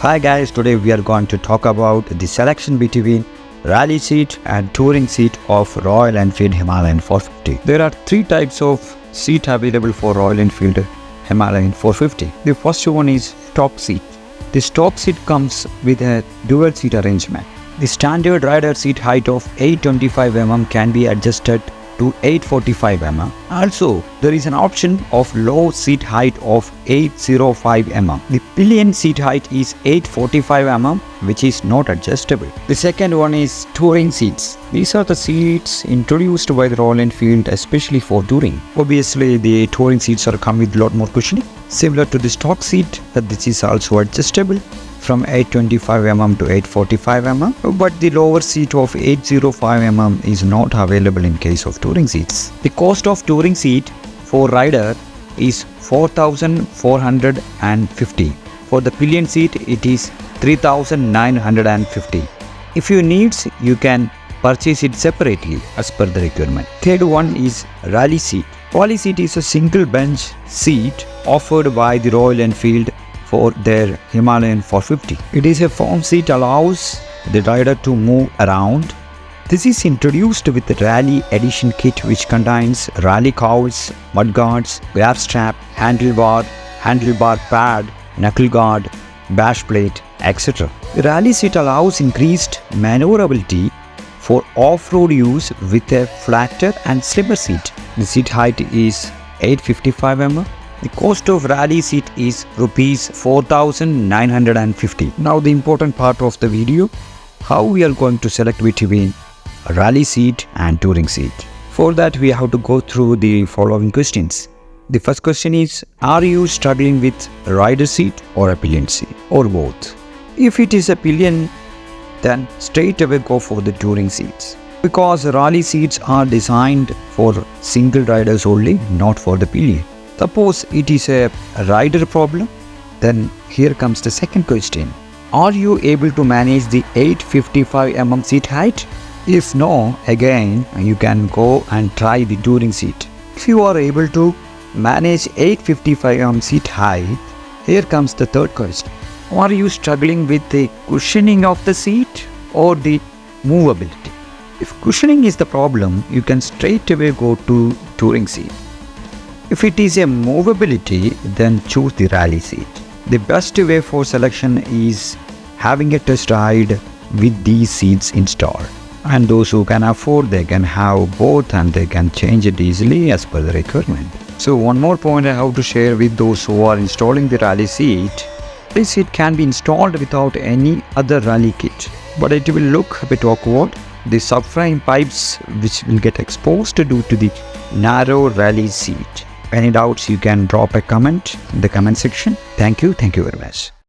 Hi guys, today we are going to talk about the selection between rally seat and touring seat of Royalenfield Himalayan 450. There are three types of seat available for Royalenfield Himalayan 450. The first one is stock seat. The stock seat comes with a dual seat arrangement. The standard rider seat height of 825 mm can be adjusted to 845 mm. Also, there is an option of low seat height of 805 mm. The pillion seat height is 845 mm, which is not adjustable. The second one is touring seats. These are the seats introduced by the Royalenfield especially for touring. Obviously, the touring seats are come with a lot more cushioning. Similar to the stock seat, this is also adjustable from 825 mm to 845 mm, but the lower seat of 805 mm is not available in case of touring seats. The cost of touring seat for rider is 4,450. For the pillion seat, it is 3,950. If you need, you can purchase it separately as per the requirement. Third one is rally seat. Rally seat is a single bench seat offered by the Royalenfield for their Himalayan 450. It is a foam seat, allows the rider to move around. This is introduced with the Rally Edition kit, which contains rally cowls, mudguards, grab strap, handlebar pad, knuckle guard, bash plate, etc. The rally seat allows increased maneuverability for off-road use with a flatter and slimmer seat. The seat height is 855 mm. The cost of rally seat is Rs 4,950. Now the important part of the video, how we are going to select between a rally seat and touring seat. For that we have to go through the following questions. The first question is, are you struggling with a rider seat or a pillion seat or both? If it is a pillion, then straight away go for the touring seats, because rally seats are designed for single riders only, not for the pillion. Suppose it is a rider problem, then here comes the second question. Are you able to manage the 855 mm seat height? If no, again you can go and try the touring seat. If you are able to manage 855 mm seat height, here comes the third question. Are you struggling with the cushioning of the seat or the movability? If cushioning is the problem, you can straight away go to touring seat. If it is a movability, then choose the rally seat. The best way for selection is having a test ride with these seats installed. And those who can afford, they can have both and they can change it easily as per the requirement. So one more point I have to share with those who are installing the rally seat. This seat can be installed without any other rally kit, but it will look a bit awkward. The subframe pipes which will get exposed due to the narrow rally seat. Any doubts, you can drop a comment in the comment section. Thank you very much.